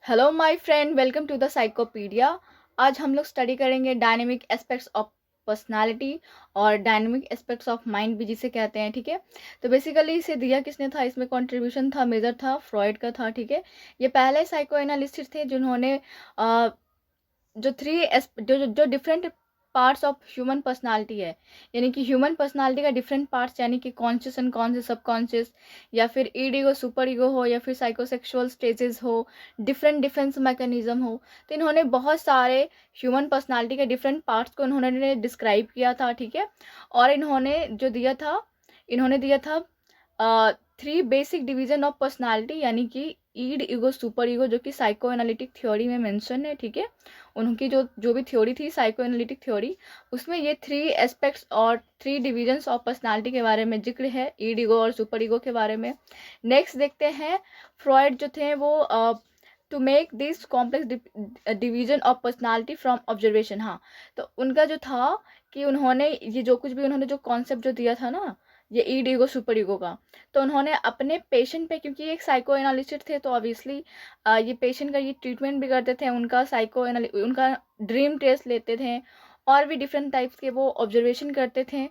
Hello my friend, welcome to the Psychopedia. आज हम लोग स्टडी करेंगे डायनेमिक एस्पेक्ट्स ऑफ पर्सनालिटी और डायनेमिक एस्पेक्ट्स ऑफ माइंड भी जिसे कहते हैं। ठीक है, तो बेसिकली इसे दिया किसने था, इसमें कंट्रीब्यूशन था, मेजर था फ्रॉइड का था। ठीक है, ये पहले साइको एनालिस्ट थे जिन्होंने जो जो different parts of human personality है, यानी कि ह्यूमन पर्सनालिटी का डिफरेंट पार्ट्स, यानी कि कॉन्शियस अनकॉन्शियस सबकॉन्शियस, या फिर ईड ईगो सुपर ईगो हो, या फिर साइकोसेक्सुअल स्टेजेस हो, डिफरेंट डिफेंस मैकेनिज्म हो। तो इन्होंने बहुत सारे ह्यूमन पर्सनालिटी के डिफरेंट पार्ट्स को इन्होंने डिस्क्राइब किया था। ठीक है, और इन्होंने दिया था 3 बेसिक डिवीजन ऑफ पर्सनालिटी, यानी कि ईड ईगो सुपर ईगो, जो कि साइको एनालिटिक थ्योरी में मेंशन है। ठीक है, उनकी जो जो भी थ्योरी थी साइको एनालिटिक थ्योरी, उसमें ये 3 एस्पेक्ट्स और 3 डिवीजन्स ऑफ पर्सनालिटी के बारे में जिक्र है, ईड ईगो और सुपर ईगो के बारे में। नेक्स्ट देखते हैं, फ्रॉइड जो थे वो to make this complex division of personality from observation. हाँ, तो उनका जो था कि उन्होंने ये जो कुछ भी उन्होंने जो कॉन्सेप्ट जो दिया था ना, ये ईड ईगो सुपर ईगो का, तो उन्होंने अपने पेशेंट पे, क्योंकि ये एक साइको एनालिस्ट थे, तो ऑब्वियसली ये पेशेंट का ये ट्रीटमेंट भी करते थे, उनका ड्रीम टेस्ट लेते थे, और भी डिफरेंट टाइप्स के वो ऑब्जर्वेशन करते थे,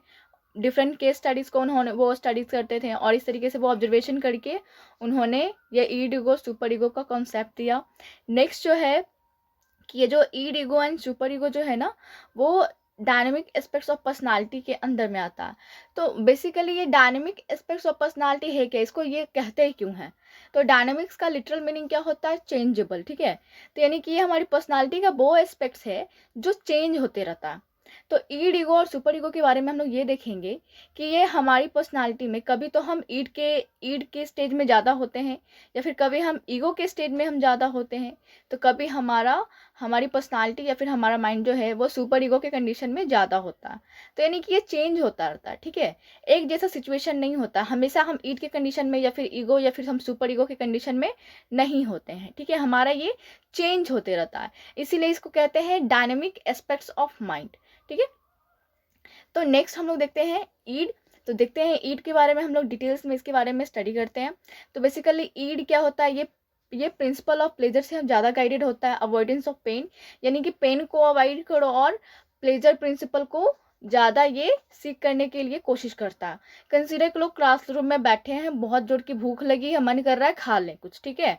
डिफरेंट केस स्टडीज़ को उन्होंने वो स्टडीज़ करते थे, और इस तरीके से वो ऑब्जर्वेशन करके उन्होंने ये ईड ईगो सुपर ईगो का कॉन्सेप्ट दिया। नेक्स्ट जो है कि ये जो ईड ईगो एंड सुपर ईगो जो है ना, वो डायनेमिक एस्पेक्ट्स ऑफ पर्सनालिटी के अंदर में आता है। तो बेसिकली ये डायनेमिक एस्पेक्ट्स ऑफ पर्सनालिटी है क्या, इसको ये कहते ही क्यों है? तो डायनेमिक्स का लिटरल मीनिंग क्या होता है? चेंजेबल। ठीक है, तो यानी कि ये हमारी पर्सनालिटी का वो एस्पेक्ट्स है जो चेंज होते रहता है। तो ईड ईगो और सुपर ईगो के बारे में हम लोग ये देखेंगे कि ये हमारी पर्सनालिटी में कभी तो हम ईड के स्टेज में ज़्यादा होते हैं, या फिर कभी हम ईगो के स्टेज में हम ज़्यादा होते हैं, तो कभी हमारी पर्सनालिटी या फिर हमारा माइंड जो है वो सुपर ईगो के कंडीशन में ज़्यादा होता है। तो यानी कि ये चेंज होता रहता है। ठीक है, एक जैसा सिचुएशन नहीं होता, हमेशा हम ईड के कंडीशन में या फिर ईगो या फिर हम सुपर ईगो के कंडीशन में नहीं होते हैं। ठीक है, हमारा ये चेंज होते रहता है, इसीलिए इसको कहते हैं डायनेमिक एस्पेक्ट्स ऑफ माइंड। ठीक है, तो नेक्स्ट हम लोग देखते हैं ईड। तो देखते हैं ईड के बारे में, हम लोग डिटेल्स में इसके बारे में स्टडी करते हैं। तो बेसिकली ईड क्या होता है, ये प्रिंसिपल ऑफ प्लेजर से हम ज़्यादा गाइडेड होता है, अवॉइडेंस ऑफ पेन, यानी कि पेन को अवॉइड करो और प्लेजर प्रिंसिपल को ज़्यादा ये सीख करने के लिए कोशिश करता है। कंसीडर करो क्लासरूम में बैठे हैं, बहुत जोर की भूख लगी है, मन कर रहा है खा लें कुछ। ठीक है,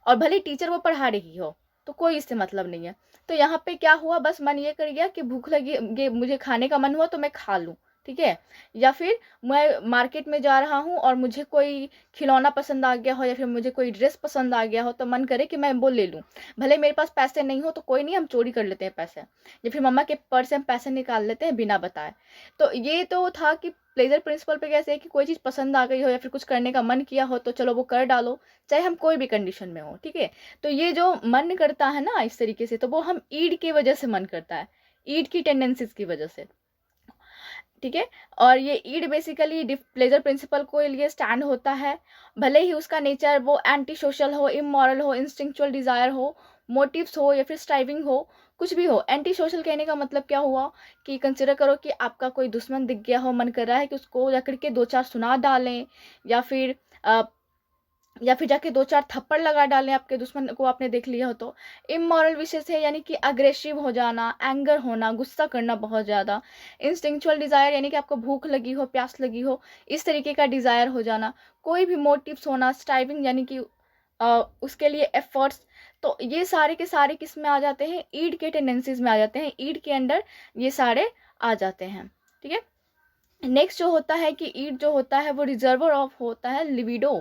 और भले टीचर वो पढ़ा रही हो, तो कोई इससे मतलब नहीं है। तो यहाँ पे क्या हुआ, बस मन ये कर गया कि भूख लगी, ये मुझे खाने का मन हुआ तो मैं खा लूँ। ठीक है, या फिर मैं मार्केट में जा रहा हूँ और मुझे कोई खिलौना पसंद आ गया हो, या फिर मुझे कोई ड्रेस पसंद आ गया हो, तो मन करे कि मैं वो ले लूँ। भले मेरे पास पैसे नहीं हो तो कोई नहीं, हम चोरी कर लेते हैं पैसे, या फिर मम्मा के पर्स से हम पैसे निकाल लेते हैं बिना बताए। तो ये तो था कि प्लेजर प्रिंसिपल पे कैसे है कि कोई चीज़ पसंद आ गई हो या फिर कुछ करने का मन किया हो तो चलो वो कर डालो, चाहे हम कोई भी कंडीशन में हो। ठीक है, तो ये जो मन करता है ना इस तरीके से, तो वो हम ईड की वजह से मन करता है, ईड की टेंडेंसीज की वजह से। ठीक है, और ये ईड बेसिकली प्लेजर प्रिंसिपल को लिए स्टैंड होता है, भले ही उसका नेचर वो एंटी सोशल हो, इमोरल हो, इंस्टिंक्चुअल डिजायर हो, मोटिव्स हो, या फिर स्ट्राइविंग हो, कुछ भी हो। एंटी सोशल कहने का मतलब क्या हुआ कि कंसिडर करो कि आपका कोई दुश्मन दिख गया हो, मन कर रहा है कि उसको जाकर के 2-4 सुना डालें, या फिर या फिर जाके 2-4 थप्पड़ लगा डालें आपके दुश्मन को आपने देख लिया हो तो। इमोरल विशेष है, यानी कि अग्रेसिव हो जाना, एंगर होना, गुस्सा करना बहुत ज़्यादा। इंस्टिंक्चुअल डिज़ायर, यानी कि आपको भूख लगी हो, प्यास लगी हो, इस तरीके का डिज़ायर हो जाना। कोई भी मोटिव्स होना, स्ट्राइविंग, यानी कि उसके लिए एफर्ट्स। तो ये सारे के सारे किस में आ जाते हैं, ईड के टेंडेंसीज में आ जाते हैं, ईड के अंडर ये सारे आ जाते हैं। ठीक है, नेक्स्ट जो होता है कि ईड जो होता है वो रिजर्वर ऑफ होता है लिबिडो।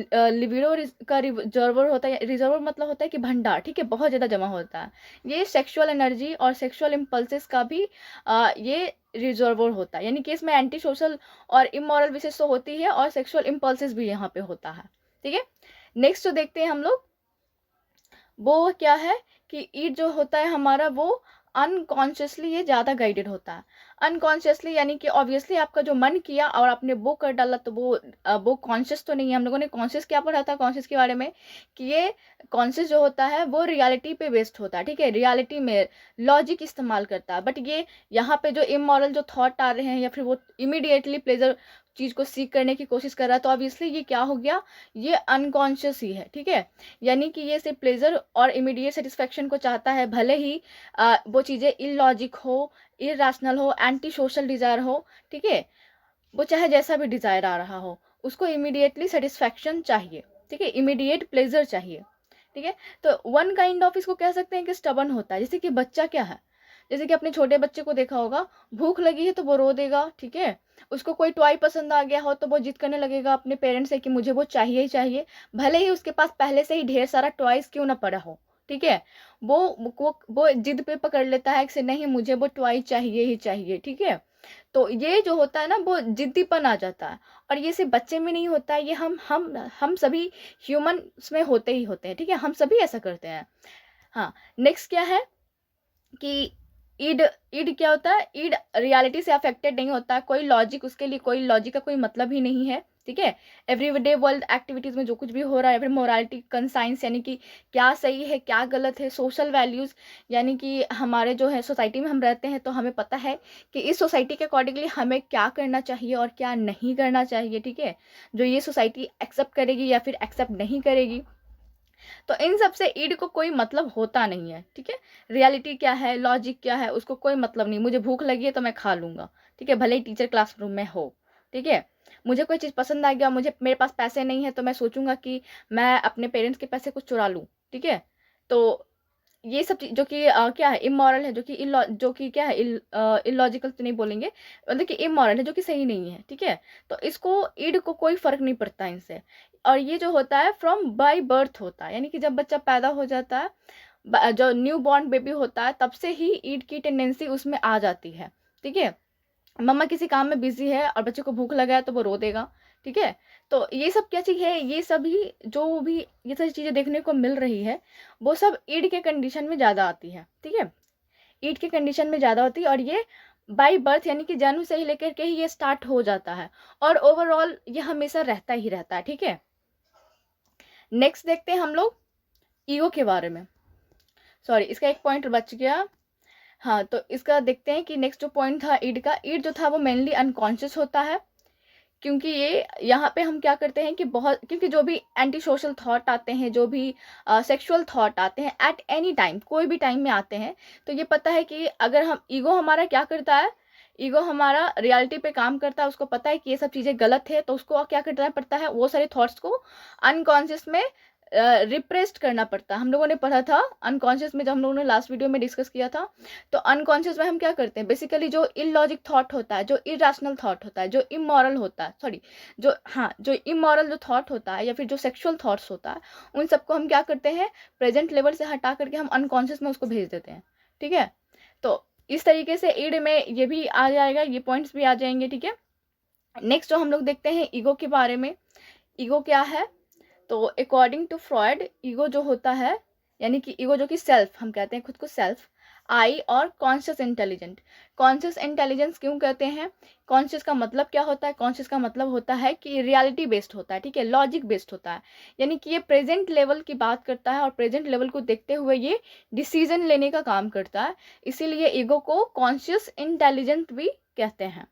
लिबिडो का रिजर्वर होता है, रिजर्वर मतलब होता है कि भंडार। ठीक है, बहुत ज़्यादा जमा होता है। ये सेक्सुअल एनर्जी और सेक्सुअल इम्पल्सेस का भी ये रिजर्वर होता है, यानी कि इसमें एंटी सोशल और इमोरल विशेष तो होती है, और सेक्सुअल इम्पल्सेस भी यहाँ पे होता है। ठीक है, नेक्स्ट जो देखते हैं हम लोग, वो क्या है कि ईड जो होता है हमारा वो अनकॉन्शियसली ये ज़्यादा गाइडेड होता है। अनकॉन्शियसली यानी कि ऑब्वियसली आपका जो मन किया और आपने वो कर डाला, तो वो कॉन्शियस तो नहीं है। हम लोगों ने कॉन्शियस क्या पढ़ा था कॉन्शियस के बारे में, कि ये कॉन्शियस जो होता है वो रियलिटी पे बेस्ड होता है। ठीक है, रियलिटी में लॉजिक इस्तेमाल करता है, बट ये यहाँ पे जो इमोरल जो थॉट आ रहे हैं, या फिर वो इमीडिएटली प्लेजर चीज़ को सीख करने की कोशिश कर रहा है, तो ऑब्वियसली ये क्या हो गया, ये अनकॉन्शियस ही है, ठीक है। यानी कि ये सिर्फ प्लेजर और इमीडिएट सेटिस्फेक्शन को चाहता है, भले ही वो चीज़ें इलॉजिक हो, इरेशनल हो, एंटी सोशल डिज़ायर हो, ठीक है। वो चाहे जैसा भी डिज़ायर आ रहा हो, उसको इमीडिएटली सेटिस्फेक्शन चाहिए, ठीक है, इमीडिएट प्लेजर चाहिए, ठीक है। तो वन काइंड ऑफ इसको कह सकते हैं कि स्टबर्न होता है। जैसे कि बच्चा क्या है, जैसे कि अपने छोटे बच्चे को देखा होगा, भूख लगी है तो वो रो देगा, ठीक है। उसको कोई टॉय पसंद आ गया हो तो वो जिद करने लगेगा अपने पेरेंट्स से कि मुझे वो चाहिए ही चाहिए, भले ही उसके पास पहले से ही ढेर सारा टॉयज क्यों ना पड़ा हो, ठीक है। वो जिद पे पकड़ लेता है कि नहीं मुझे वो टॉय चाहिए ही चाहिए, ठीक है। तो ये जो होता है ना, वो जिद्दीपन आ जाता है। और ये सिर्फ बच्चे में नहीं होता है, ये हम सभी ह्यूमन्स में होते ही होते हैं, ठीक है, हम सभी ऐसा करते हैं। हाँ, नेक्स्ट क्या है कि ईड ईड क्या होता है, ईड रियलिटी से अफेक्टेड नहीं होता है, कोई लॉजिक, उसके लिए कोई लॉजिक का कोई मतलब ही नहीं है, ठीक है। एवरीडे वर्ल्ड एक्टिविटीज में जो कुछ भी हो रहा है, एवरी मोरालिटी कंसाइंस यानी कि क्या सही है क्या गलत है, सोशल वैल्यूज यानी कि हमारे जो है सोसाइटी में हम रहते हैं तो हमें पता है कि इस सोसाइटी के अकॉर्डिंगली हमें क्या करना चाहिए और क्या नहीं करना चाहिए, ठीक है, जो ये सोसाइटी एक्सेप्ट करेगी या फिर एक्सेप्ट नहीं करेगी। तो इन सब से ईड को कोई मतलब होता नहीं है, ठीक है। रियलिटी क्या है, लॉजिक क्या है, उसको कोई मतलब नहीं। मुझे भूख लगी है तो मैं खा लूंगा, ठीक है, भले ही टीचर क्लासरूम में हो, ठीक है। मुझे कोई चीज़ पसंद आ गया, मेरे पास पैसे नहीं है तो मैं सोचूंगा कि मैं अपने पेरेंट्स के पैसे कुछ चुरा लूँ, ठीक है। तो ये सब चीज जो कि क्या है, इमोरल है, जो कि क्या है, इलॉजिकल तो नहीं बोलेंगे, मतलब कि इमोरल है, जो कि सही नहीं है, ठीक है। तो इसको ईड को कोई फर्क नहीं पड़ता इनसे। और ये जो होता है फ्रॉम बाय बर्थ होता है, यानी कि जब बच्चा पैदा हो जाता है, जो न्यू बॉर्न बेबी होता है, तब से ही ईड की टेंडेंसी उसमें आ जाती है, ठीक है। मम्मा किसी काम में बिजी है और बच्चे को भूख लगा है तो वो रो देगा, ठीक है। तो ये सब क्या चीज़ है, ये सभी जो भी ये सारी चीज़ें देखने को मिल रही है, वो सब ईड के कंडीशन में ज़्यादा आती है, ठीक है। ईड के कंडीशन में ज़्यादा होती है, और ये बाय बर्थ यानी कि जन्म से ही लेकर के ही ये स्टार्ट हो जाता है, और ओवरऑल ये हमेशा रहता ही रहता है, ठीक है। नेक्स्ट देखते हैं हम लोग ईगो के बारे में। सॉरी, इसका एक पॉइंट बच गया। हाँ, तो इसका देखते हैं कि नेक्स्ट जो पॉइंट था ईड का, ईड जो था वो मेनली अनकॉन्शियस होता है, क्योंकि ये यहाँ पे हम क्या करते हैं कि बहुत, क्योंकि जो भी एंटी सोशल थॉट आते हैं, जो भी सेक्सुअल थॉट आते हैं एट एनी टाइम, कोई भी टाइम में आते हैं, तो ये पता है कि अगर हम ईगो हमारा क्या करता है, ईगो हमारा रियलिटी पे काम करता है, उसको पता है कि ये सब चीज़ें गलत है, तो उसको क्या करना पड़ता है, वो सारे थॉट्स को अनकॉन्शियस में रिप्रेस्ड करना पड़ता है। हम लोगों ने पढ़ा था अनकॉन्शियस में, जब हम लोगों ने लास्ट वीडियो में डिस्कस किया था, तो अनकॉन्शियस में हम क्या करते हैं, बेसिकली जो इलॉजिक थॉट होता है, जो इरेशनल थॉट होता है, जो इमोरल होता है, सॉरी, जो इमोरल जो थॉट होता है या फिर जो सेक्सुअल थॉट्स होता है, उन सबको हम क्या करते हैं, प्रेजेंट लेवल से हटा करके हम अनकॉन्शियस में उसको भेज देते हैं, ठीक है। तो इस तरीके से ईड में ये भी आ जाएगा, ये पॉइंट्स भी आ जाएंगे, ठीक है। नेक्स्ट जो हम लोग देखते हैं ईगो के बारे में, ईगो क्या है, तो अकॉर्डिंग टू फ्रॉयड, ईगो जो होता है, यानी कि ईगो जो कि सेल्फ, हम कहते हैं खुद को सेल्फ, आई और कॉन्शियस इंटेलिजेंट। कॉन्शियस इंटेलिजेंस क्यों कहते हैं, कॉन्शियस का मतलब क्या होता है, कॉन्शियस का मतलब होता है कि रियलिटी बेस्ड होता है, ठीक है, लॉजिक बेस्ड होता है, यानी कि ये प्रेजेंट लेवल की बात करता है और प्रेजेंट लेवल को देखते हुए ये डिसीजन लेने का काम करता है, इसीलिए ईगो को कॉन्शियस इंटेलिजेंट भी कहते हैं।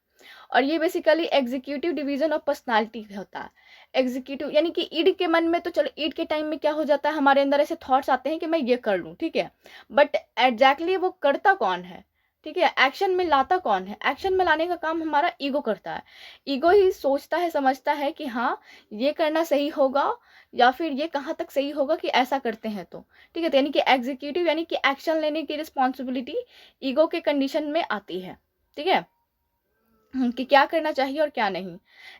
और ये basically executive division of personality होता है। एग्जीक्यूटिव यानी कि ईड के मन में, तो चलो ईड के टाइम में क्या हो जाता है, हमारे अंदर ऐसे थॉट्स आते हैं कि मैं ये कर लूँ, ठीक है, बट एग्जैक्टली वो करता कौन है, ठीक है, एक्शन में लाता कौन है, एक्शन में लाने का काम हमारा ईगो करता है। ईगो ही सोचता है, समझता है कि हाँ ये करना सही होगा या फिर ये कहाँ तक सही होगा कि ऐसा करते हैं तो, ठीक है। तो यानी कि एग्जीक्यूटिव यानी कि एक्शन लेने की रिस्पॉन्सिबिलिटी ईगो के कंडीशन में आती है, ठीक है, कि क्या करना चाहिए और क्या नहीं।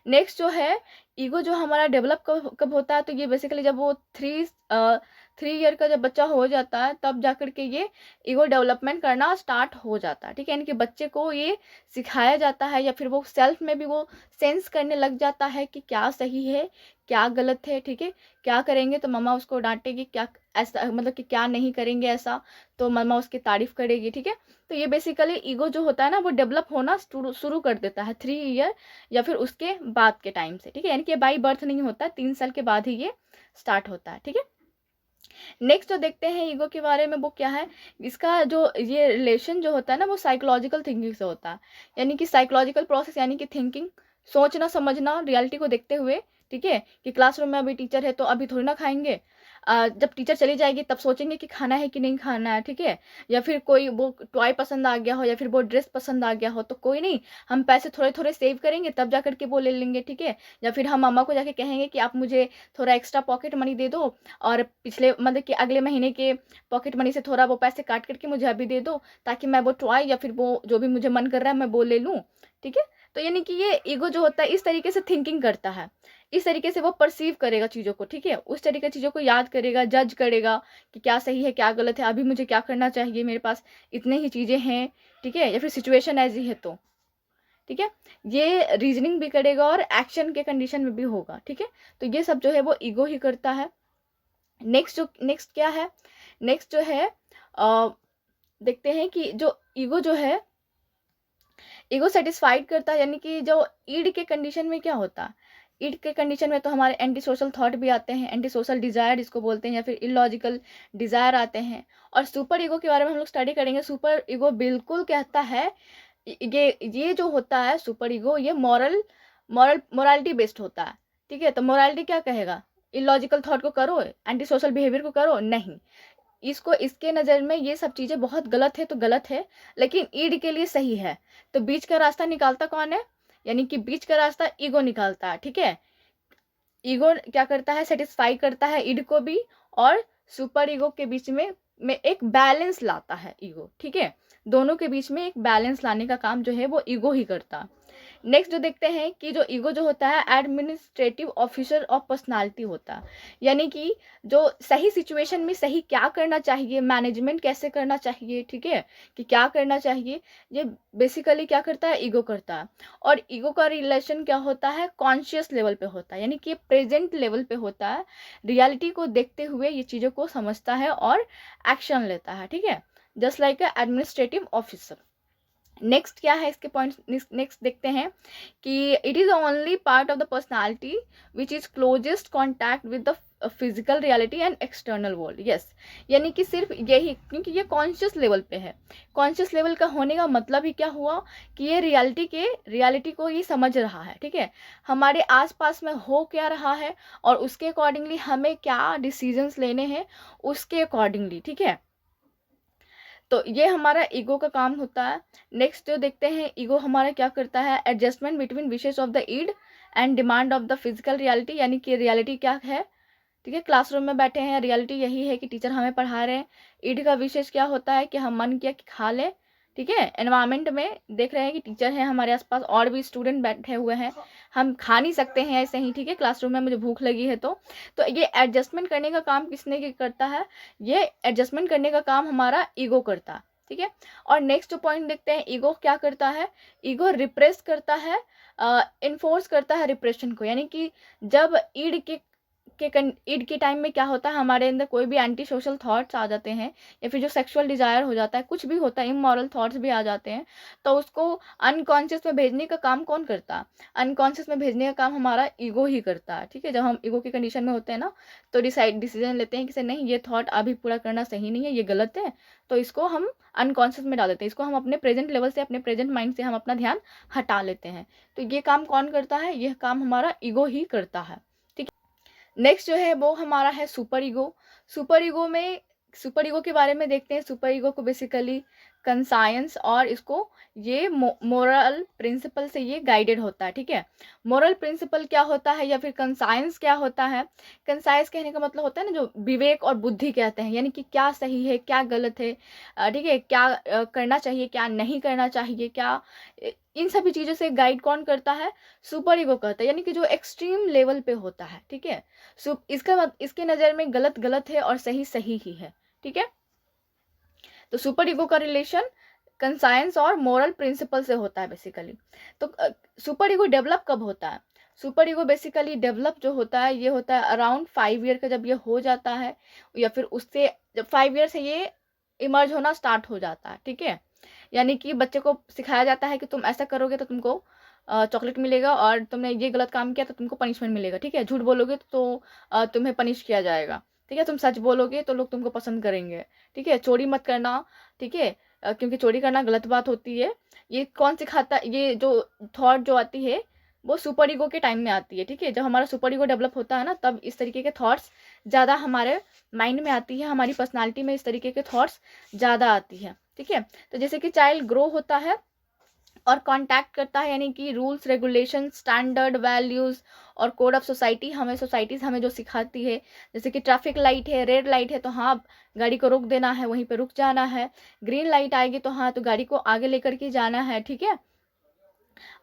नेक्स्ट जो है ईगो, जो हमारा डेवलप कब होता है, तो ये बेसिकली जब वो थ्री ईयर का जब बच्चा हो जाता है, तब जाकर के ये ईगो डेवलपमेंट करना स्टार्ट हो जाता है, ठीक है। यानी कि बच्चे को ये सिखाया जाता है या फिर वो सेल्फ में भी वो सेंस करने लग जाता है कि क्या सही है क्या गलत है, ठीक है, क्या करेंगे तो मम्मा उसको डांटेगी, क्या ऐसा, मतलब कि क्या नहीं करेंगे ऐसा तो मम्मा उसकी तारीफ करेगी, ठीक है। तो ये बेसिकली ईगो जो होता है ना, वो डेवलप होना शुरू कर देता है 3 ईयर या फिर उसके बाद के टाइम से, ठीक है, यानी कि बाई बर्थ नहीं होता, 3 साल के बाद ही ये स्टार्ट होता है, ठीक है। नेक्स्ट जो देखते हैं ईगो के बारे में, वो क्या है, इसका जो ये रिलेशन जो होता है ना, वो साइकोलॉजिकल थिंकिंग से होता है, यानी कि साइकोलॉजिकल प्रोसेस यानी कि थिंकिंग, सोचना समझना रियलिटी को देखते हुए, ठीक है, कि क्लासरूम में अभी टीचर है तो अभी थोड़ी ना खाएंगे, जब टीचर चली जाएगी तब सोचेंगे कि खाना है कि नहीं खाना है, ठीक है। या फिर कोई वो टॉय पसंद आ गया हो या फिर वो ड्रेस पसंद आ गया हो तो कोई नहीं, हम पैसे थोड़े थोड़े सेव करेंगे तब जा करके वो ले लेंगे, ठीक है। या फिर हम मम्मा को जाके कहेंगे कि आप मुझे थोड़ा एक्स्ट्रा पॉकेट मनी दे दो, और पिछले मतलब कि अगले महीने के पॉकेट मनी से थोड़ा वो पैसे काट करके मुझे अभी दे दो, ताकि मैं वो टॉय या फिर वो जो भी मुझे मन कर रहा है मैं वो ले लूँ, ठीक है। तो यानी कि ये ईगो जो होता है इस तरीके से थिंकिंग करता है, इस तरीके से वो परसीव करेगा चीज़ों को, ठीक है। उस तरीके चीज़ों को याद करेगा, जज करेगा कि क्या सही है क्या गलत है, अभी मुझे क्या करना चाहिए, मेरे पास इतने ही चीज़ें हैं, ठीक है, या फिर सिचुएशन ऐसी है तो, ठीक है। ये रीजनिंग भी करेगा और एक्शन के कंडीशन में भी होगा, ठीक है। तो ये सब जो है वो ईगो ही करता है। नेक्स्ट क्या है, नेक्स्ट जो है देखते हैं कि जो ईगो जो है, ईगो सेटिस्फाइड करता है, यानी कि जो ईड के कंडीशन में क्या होता है, ईड के कंडीशन में तो हमारे एंटी सोशल थॉट भी आते हैं, एंटी सोशल डिजायर इसको बोलते हैं, या फिर इलॉजिकल डिजायर आते हैं। और सुपर ईगो के बारे में हम लोग स्टडी करेंगे। सुपर ईगो बिल्कुल कहता है, ये जो होता है सुपर ईगो, ये मोरालिटी बेस्ड होता है, ठीक है। तो मोरालिटी क्या कहेगा, इलॉजिकल थॉट को करो, एंटी सोशल बिहेवियर को करो, नहीं, इसको इसके नज़र में ये सब चीज़ें बहुत गलत है तो गलत है, लेकिन ईड के लिए सही है। तो बीच का रास्ता निकालता कौन है, यानी कि बीच का रास्ता ईगो निकालता है, ठीक है। ईगो क्या करता है, सेटिस्फाई करता है ईड को भी, और सुपर ईगो के बीच में एक बैलेंस लाता है ईगो, ठीक है। दोनों के बीच में एक बैलेंस लाने का काम जो है वो ईगो ही करता है। नेक्स्ट जो देखते हैं कि जो ईगो जो होता है एडमिनिस्ट्रेटिव ऑफिसर ऑफ पर्सनालिटी होता है, यानी कि जो सही सिचुएशन में सही क्या करना चाहिए, मैनेजमेंट कैसे करना चाहिए, ठीक है, कि क्या करना चाहिए, ये बेसिकली क्या करता है, ईगो करता है। और ईगो का रिलेशन क्या होता है, कॉन्शियस लेवल पे होता है, यानी कि प्रेजेंट लेवल पे होता है, रियलिटी को देखते हुए ये चीज़ों को समझता है और एक्शन लेता है, ठीक है, just like administrative officer. Next क्या है इसके पॉइंट, नेक्स्ट देखते हैं कि it is only part of the personality which is closest contact with the physical reality and external world. Yes, यानी कि सिर्फ यही, क्योंकि ये कॉन्शियस लेवल पे है। कॉन्शियस लेवल का होने का मतलब ही क्या हुआ कि ये रियलिटी को ये समझ रहा है, ठीक है, हमारे आसपास में हो क्या रहा है और उसके अकॉर्डिंगली हमें क्या डिसीजंस लेने हैं उसके अकॉर्डिंगली, ठीक है। तो ये हमारा ईगो का काम होता है। नेक्स्ट जो देखते हैं, ईगो हमारा क्या करता है, adjustment between wishes of the id and demand of the physical reality, यानी कि रियलिटी क्या है, ठीक है, क्लासरूम में बैठे हैं, रियलिटी यही है कि टीचर हमें पढ़ा रहे हैं। ईड का विशेष क्या होता है कि हम मन किया कि खा लें, ठीक है। एनवायरनमेंट में देख रहे हैं कि टीचर है हमारे आसपास और भी स्टूडेंट बैठे हुए हैं, हम खा नहीं सकते हैं ऐसे ही, ठीक है, क्लासरूम में मुझे भूख लगी है तो ये एडजस्टमेंट करने का काम किसने करता है, ये एडजस्टमेंट करने का काम हमारा ईगो करता है, ठीक है। और नेक्स्ट जो पॉइंट देखते हैं, ईगो क्या करता है, ईगो रिप्रेस करता है, इन्फोर्स करता है रिप्रेशन को, यानी कि जब ईड के टाइम में क्या होता है, हमारे अंदर कोई भी एंटी सोशल थॉट्स आ जाते हैं, या फिर जो सेक्सुअल डिजायर हो जाता है, कुछ भी होता है, इमोरल थॉट्स भी आ जाते हैं, तो उसको अनकॉन्शियस में भेजने का काम कौन करता है, अनकॉन्शियस में भेजने का काम हमारा ईगो ही करता है, ठीक है। जब हम ईगो की कंडीशन में होते हैं ना, तो डिसीजन लेते हैं कि नहीं, ये थॉट अभी पूरा करना सही नहीं है, ये गलत है, तो इसको हम अनकॉन्शियस में डाल देते हैं, इसको हम अपने प्रेजेंट लेवल से, अपने प्रेजेंट माइंड से हम अपना ध्यान हटा लेते हैं। तो ये काम कौन करता है, यह काम हमारा ईगो ही करता है। नेक्स्ट जो है वो हमारा है सुपर ईगो। सुपर ईगो के बारे में देखते हैं। सुपर ईगो को बेसिकली कंसाइंस और इसको ये मोरल प्रिंसिपल से ये गाइडेड होता है, ठीक है। मोरल प्रिंसिपल क्या होता है या फिर कंसाइंस क्या होता है, कंसाइंस कहने का मतलब होता है ना जो विवेक और बुद्धि कहते हैं, यानी कि क्या सही है क्या गलत है, ठीक है, क्या करना चाहिए क्या नहीं करना चाहिए, क्या इन सभी चीज़ों से गाइड कौन करता है, सुपर ईगो करता है, यानी कि जो एक्सट्रीम लेवल पे होता है, ठीक है। इसके नज़र में गलत गलत है और सही सही ही है, ठीक है। तो सुपर ईगो का रिलेशन कंसाइंस और मोरल प्रिंसिपल से होता है बेसिकली। तो सुपर ईगो डेवलप कब होता है, सुपर ईगो बेसिकली डेवलप जो होता है ये होता है अराउंड 5 ईयर का, जब ये हो जाता है, या फिर उससे जब 5 ईयर से ये इमर्ज होना स्टार्ट हो जाता है, ठीक है। यानी कि बच्चे को सिखाया जाता है कि तुम ऐसा करोगे तो तुमको चॉकलेट मिलेगा, और तुमने ये गलत काम किया तो तुमको पनिशमेंट मिलेगा, ठीक है। झूठ बोलोगे तो तुम्हें पनिश किया जाएगा, ठीक है। तुम सच बोलोगे तो लोग तुमको पसंद करेंगे, ठीक है। चोरी मत करना, ठीक है, क्योंकि चोरी करना गलत बात होती है। ये कौन सिखाता, ये जो थॉट जो आती है वो सुपर ईगो के टाइम में आती है, ठीक है। जब हमारा सुपर ईगो डेवलप होता है ना, तब इस तरीके के थॉट्स ज़्यादा हमारे माइंड में आती है, हमारी पर्सनालिटी में इस तरीके के थॉट्स ज़्यादा आती है, ठीक है। तो जैसे कि चाइल्ड ग्रो होता है और कांटेक्ट करता है, यानी कि रूल्स रेगुलेशन, स्टैंडर्ड, वैल्यूज़ और कोड ऑफ सोसाइटी, हमें सोसाइटीज़ हमें जो सिखाती है, जैसे कि ट्रैफिक लाइट है, रेड लाइट है तो हाँ गाड़ी को रोक देना है, वहीं पे रुक जाना है। ग्रीन लाइट आएगी तो हाँ तो गाड़ी को आगे लेकर के जाना है, ठीक है।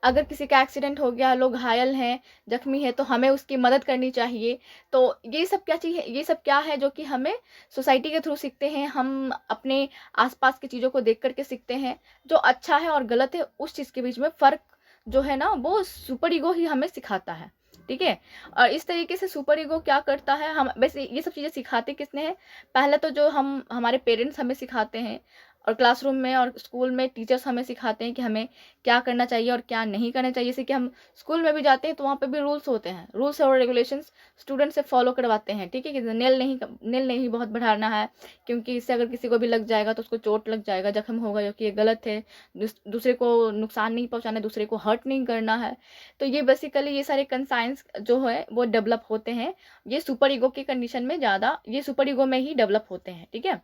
अगर किसी का एक्सीडेंट हो गया, लोग घायल हैं, जख्मी है, तो हमें उसकी मदद करनी चाहिए। तो ये सब क्या चीज़ है, ये सब क्या है जो कि हमें सोसाइटी के थ्रू सीखते हैं, हम अपने आसपास की चीज़ों को देख करके सीखते हैं। जो अच्छा है और गलत है उस चीज़ के बीच में फ़र्क जो है ना, वो सुपर ईगो ही हमें सिखाता है, ठीक है। और इस तरीके से सुपर ईगो क्या करता है, हम वैसे ये सब चीज़ें सिखाते किसने हैं, पहले तो जो हम हमारे पेरेंट्स हमें सिखाते हैं, और क्लासरूम में और स्कूल में टीचर्स हमें सिखाते हैं कि हमें क्या करना चाहिए और क्या नहीं करना चाहिए। जैसे कि हम स्कूल में भी जाते हैं तो वहाँ पे भी रूल्स होते हैं, रूल्स और रेगुलेशंस स्टूडेंट से फॉलो करवाते हैं, ठीक है। कि नेल नहीं बहुत बढ़ाना है, क्योंकि इससे अगर किसी को भी लग जाएगा तो उसको चोट लग जाएगा, जख्म होगा, जो कि ये गलत है। दूसरे को नुकसान नहीं पहुँचाना है, दूसरे को हर्ट नहीं करना है। तो ये बेसिकली ये सारे कंसाइंस जो है वो डेवलप होते हैं, ये सुपर ईगो के कंडीशन में ज़्यादा, ये सुपर ईगो में ही डेवलप होते हैं, ठीक है।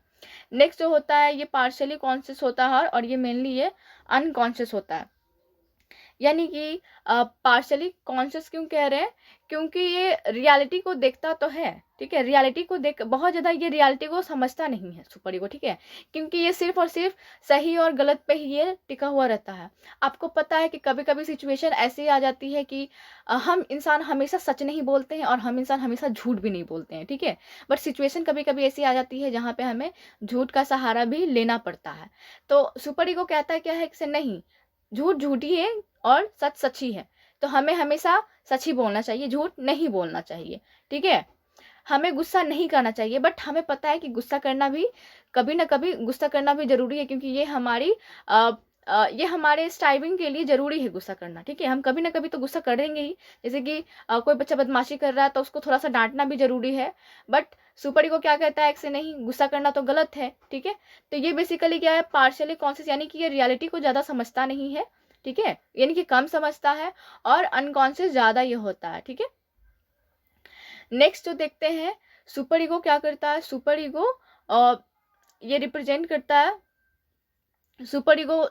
नेक्स्ट जो होता है ये पार्शियली कॉन्शियस होता है, और ये मेनली ये अनकॉन्शियस होता है। यानी कि पार्शियली कॉन्शियस क्यों कह रहे हैं, क्योंकि ये रियलिटी को देखता तो है, ठीक है। रियलिटी को देख बहुत ज़्यादा ये रियलिटी को समझता नहीं है सुपर ईगो, ठीक है। क्योंकि ये सिर्फ और सिर्फ सही और गलत पे ही ये टिका हुआ रहता है। आपको पता है कि कभी कभी सिचुएशन ऐसी आ जाती है कि हम इंसान हमेशा सच नहीं बोलते हैं और हम इंसान हमेशा झूठ भी नहीं बोलते हैं, ठीक है। बट सिचुएशन कभी कभी ऐसी आ जाती है जहाँ पे हमें झूठ का सहारा भी लेना पड़ता है। तो सुपर ईगो कहता है क्या है कि नहीं, झूठ झूठ ही है और सच सच ही है। तो हमें हमेशा सच ही बोलना चाहिए, झूठ नहीं बोलना चाहिए, ठीक है। हमें गुस्सा नहीं करना चाहिए, बट हमें पता है कि गुस्सा करना भी कभी ना कभी गुस्सा करना भी ज़रूरी है, क्योंकि ये हमारे स्ट्राइविंग के लिए ज़रूरी है गुस्सा करना, ठीक है। हम कभी ना कभी तो गुस्सा करेंगे ही। जैसे कि कोई बच्चा बदमाशी कर रहा है तो उसको थोड़ा सा डांटना भी ज़रूरी है। बट सुपर ईगो क्या कहता है, ऐसे नहीं, गुस्सा करना तो गलत है, ठीक है। तो ये बेसिकली क्या है, पार्शियली कॉन्शियस, यानी कि ये रियलिटी को ज़्यादा समझता नहीं है, ठीक है, यानी कि कम समझता है, और अनकॉन्शियस ज़्यादा ये होता है, ठीक है। नेक्स्ट जो देखते हैं, सुपर ईगो क्या करता है, सुपर ईगो ये रिप्रेजेंट करता है, सुपर ईगो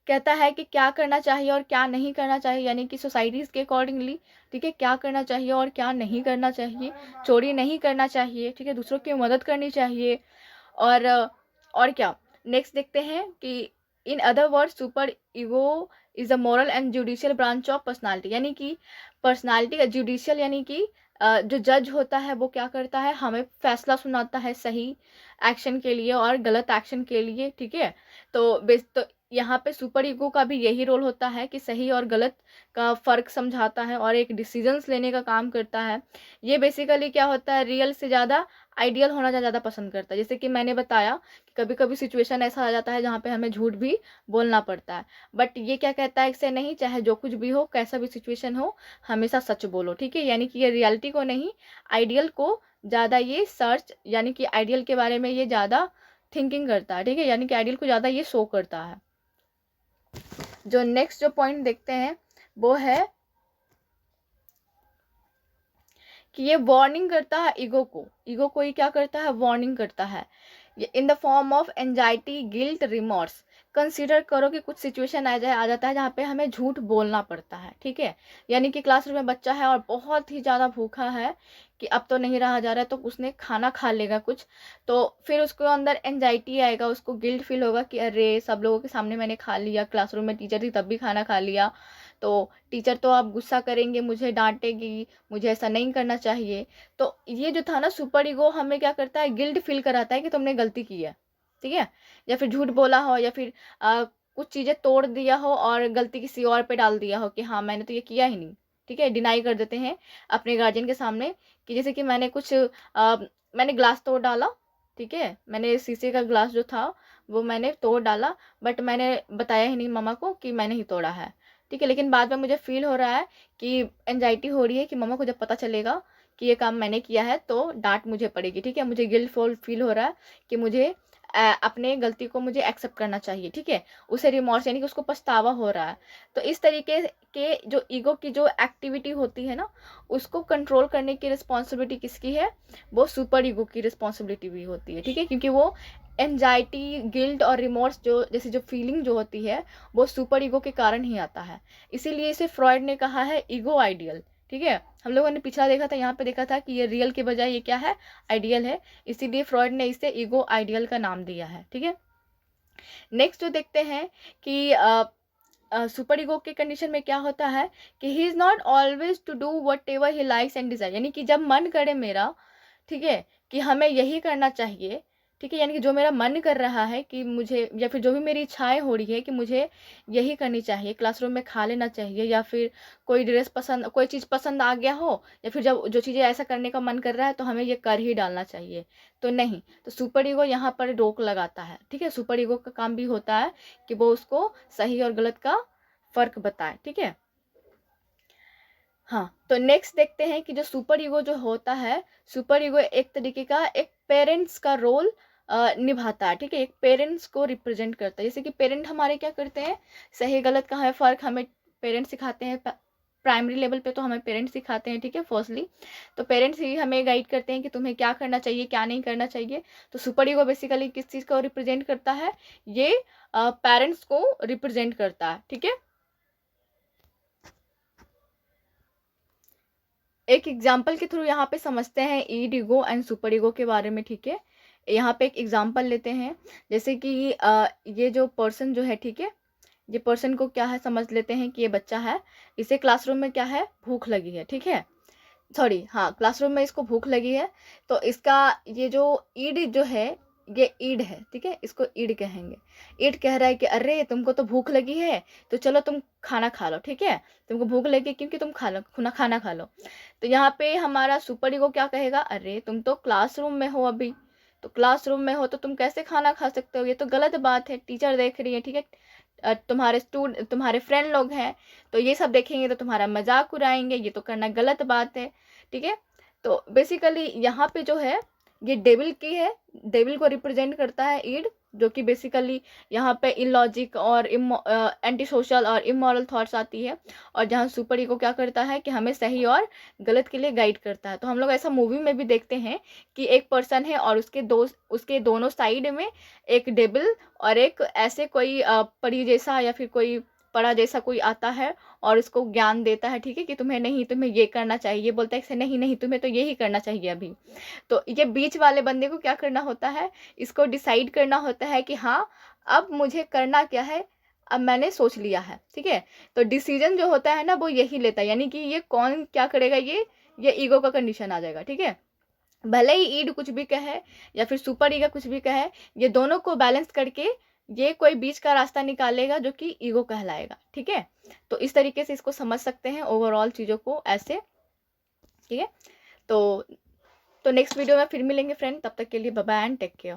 कहता है कि क्या करना चाहिए और क्या नहीं करना चाहिए, यानी कि सोसाइटीज़ के अकॉर्डिंगली, ठीक है, क्या करना चाहिए और क्या नहीं करना चाहिए। चोरी नहीं करना चाहिए, ठीक है, दूसरों की मदद करनी चाहिए, और क्या। नेक्स्ट देखते हैं कि in other words super ego is a moral and judicial branch of personality, यानी कि पर्सनालिटी का जुडिशियल, यानी कि जो जज होता है वो क्या करता है, हमें फैसला सुनाता है सही एक्शन के लिए और गलत एक्शन के लिए, ठीक है। तो यहाँ पे सुपर ईगो का भी यही रोल होता है कि सही और गलत का फ़र्क समझाता है और एक डिसीजंस लेने का काम करता है। ये बेसिकली क्या होता है, रियल से ज़्यादा आइडियल होना ज़्यादा पसंद करता है। जैसे कि मैंने बताया कि कभी कभी सिचुएशन ऐसा आ जाता है जहाँ पे हमें झूठ भी बोलना पड़ता है, बट ये क्या कहता है, इससे नहीं, चाहे जो कुछ भी हो, कैसा भी सिचुएशन हो, हमेशा सच बोलो, ठीक है। यानी कि ये रियलिटी को नहीं, आइडियल को ज़्यादा ये सर्च, यानी कि आइडियल के बारे में ये ज़्यादा थिंकिंग करता है, ठीक है, यानी कि आइडियल को ज़्यादा ये शो करता है। जो नेक्स्ट जो पॉइंट देखते हैं वो है कि ये वार्निंग करता है ईगो को ये क्या करता है, वार्निंग करता है। ये in the form of anxiety, guilt, remorse. Consider करो कि कुछ सिचुएशन आ जाता है जहाँ पे हमें झूठ बोलना पड़ता है, ठीक है। यानी कि क्लासरूम में बच्चा है और बहुत ही ज़्यादा भूखा है कि अब तो नहीं रहा जा रहा है, तो उसने खाना खा लेगा कुछ, तो फिर उसको अंदर एंजाइटी आएगा, उसको गिल्ट फील होगा कि अरे सब लोगों के सामने मैंने खा लिया, क्लासरूम में टीचर थी तब भी खाना खा लिया, तो टीचर तो अब गुस्सा करेंगे, मुझे डांटेगी, मुझे ऐसा नहीं करना चाहिए। तो ये जो था ना, सुपर ईगो हमें क्या करता है, गिल्ट फील कराता है कि तुमने गलती की है, ठीक है, या फिर झूठ बोला हो, या फिर कुछ चीज़ें तोड़ दिया हो और गलती किसी और पे डाल दिया हो कि हाँ मैंने तो ये किया ही नहीं, ठीक है। डिनाई कर देते हैं अपने गार्जियन के सामने कि जैसे कि मैंने ग्लास तोड़ डाला, ठीक है, मैंने शीशे का ग्लास जो था वो मैंने तोड़ डाला, बट मैंने बताया ही नहीं मम्मा को कि मैंने ही तोड़ा है, ठीक है। लेकिन बाद में मुझे फील हो रहा है कि एंजाइटी हो रही है कि मम्मा को जब पता चलेगा कि ये काम मैंने किया है तो डांट मुझे पड़ेगी, ठीक है, मुझे गिल्ट फील हो रहा है कि मुझे अपने गलती को मुझे एक्सेप्ट करना चाहिए, ठीक है, उसे रिमॉर्स यानी कि उसको पछतावा हो रहा है। तो इस तरीके के जो ईगो की जो एक्टिविटी होती है ना, उसको कंट्रोल करने की रिस्पॉन्सिबिलिटी किसकी है, वो सुपर ईगो की रिस्पॉन्सिबिलिटी भी होती है, ठीक है, क्योंकि वो एंजाइटी, गिल्ट और रिमोर्स जो जैसे जो फीलिंग जो होती है वो सुपर ईगो के कारण ही आता है। इसीलिए इसे फ्रॉइड ने कहा है ईगो आइडियल, ठीक है। हम लोगों ने पिछला देखा था, यहाँ पे देखा था कि ये रियल के बजाय ये क्या है, आइडियल है, इसीलिए फ्रॉइड ने इसे ईगो आइडियल का नाम दिया है, ठीक है। नेक्स्ट जो देखते हैं कि सुपर ईगो के कंडीशन में क्या होता है कि he is not always to do whatever he likes and desire, यानी कि जब मन करे मेरा, ठीक है, कि हमें यही करना चाहिए, ठीक है, यानी कि जो मेरा मन कर रहा है कि मुझे, या फिर जो भी मेरी इच्छाएं हो रही है कि मुझे यही करनी चाहिए, क्लासरूम में खा लेना चाहिए, या फिर कोई ड्रेस पसंद, कोई चीज़ पसंद आ गया हो, या फिर जब जो चीज़ें ऐसा करने का मन कर रहा है तो हमें ये कर ही डालना चाहिए, तो नहीं, तो सुपर ईगो यहाँ पर रोक लगाता है, ठीक है। सुपर ईगो का काम भी होता है कि वो उसको सही और गलत का फर्क बताए, ठीक है। हाँ, तो नेक्स्ट देखते हैं कि जो सुपर ईगो जो होता है, सुपर ईगो एक तरीके का एक पेरेंट्स का रोल निभाता है, ठीक है, एक पेरेंट्स को रिप्रेजेंट करता है। जैसे कि पेरेंट हमारे क्या करते हैं, सही गलत का है फर्क हमें पेरेंट्स सिखाते हैं, प्राइमरी लेवल पे तो हमें पेरेंट्स सिखाते हैं, ठीक है, फर्स्टली तो पेरेंट्स ही हमें गाइड करते हैं कि तुम्हें क्या करना चाहिए, क्या नहीं करना चाहिए। तो सुपर ईगो बेसिकली किस चीज़ को रिप्रेजेंट करता है, ये पेरेंट्स को रिप्रेजेंट करता है, ठीक है। एक एग्जाम्पल के थ्रू यहाँ पे समझते हैं ईड ईगो एंड सुपर ईगो के बारे में, ठीक है। यहाँ पे एक एग्जाम्पल लेते हैं, जैसे कि ये जो पर्सन जो है, ठीक है, ये पर्सन को क्या है समझ लेते हैं कि ये बच्चा है, इसे क्लासरूम में क्या है, भूख लगी है, ठीक है, सॉरी, हाँ, क्लासरूम में इसको भूख लगी है। तो इसका ये जो ईड जो है, ये ईड है, ठीक है, इसको ईड कहेंगे। ईड कह रहा है कि अरे तुमको तो भूख लगी है, तो चलो तुम खाना खा लो, ठीक है, तुमको भूख लगी क्योंकि तुम खाना खा लो। तो यहाँ पे हमारा सुपर ईगो क्या कहेगा, अरे तुम तो क्लासरूम में हो अभी, तो क्लासरूम में हो तो तुम कैसे खाना खा सकते हो, ये तो गलत बात है, टीचर देख रही है, ठीक है, तुम्हारे फ्रेंड लोग हैं, तो ये सब देखेंगे तो तुम्हारा मजाक उड़ाएंगे, ये तो करना गलत बात है, ठीक है। तो बेसिकली यहाँ पे जो है ये डेविल की है, डेविल को रिप्रेजेंट करता है ईड, जो कि बेसिकली यहाँ पे इलॉजिक और एंटी सोशल और इमोरल थॉट्स आती है, और जहाँ सुपर ईगो क्या करता है कि हमें सही और गलत के लिए गाइड करता है। तो हम लोग ऐसा मूवी में भी देखते हैं कि एक पर्सन है और उसके दोनों साइड में एक डेविल और एक ऐसे कोई परी जैसा या फिर कोई पड़ा जैसा कोई आता है और इसको ज्ञान देता है, ठीक है, कि तुम्हें ये करना चाहिए, ये बोलता है कि नहीं नहीं तुम्हें तो ये ही करना चाहिए अभी। तो ये बीच वाले बंदे को क्या करना होता है, इसको डिसाइड करना होता है कि हाँ अब मुझे करना क्या है, अब मैंने सोच लिया है, ठीक है। तो डिसीजन जो होता है ना वो यही लेता है, यानी कि ये कौन क्या करेगा, ये ईगो का कंडीशन आ जाएगा, ठीक है। भले ही ईड कुछ भी कहे या फिर सुपर ईगो कुछ भी कहे, ये दोनों को बैलेंस करके ये कोई बीच का रास्ता निकालेगा जो कि ईगो कहलाएगा, ठीक है। तो इस तरीके से इसको समझ सकते हैं ओवरऑल चीज़ों को ऐसे, ठीक है। तो नेक्स्ट वीडियो में फिर मिलेंगे फ्रेंड, तब तक के लिए bye bye and take care.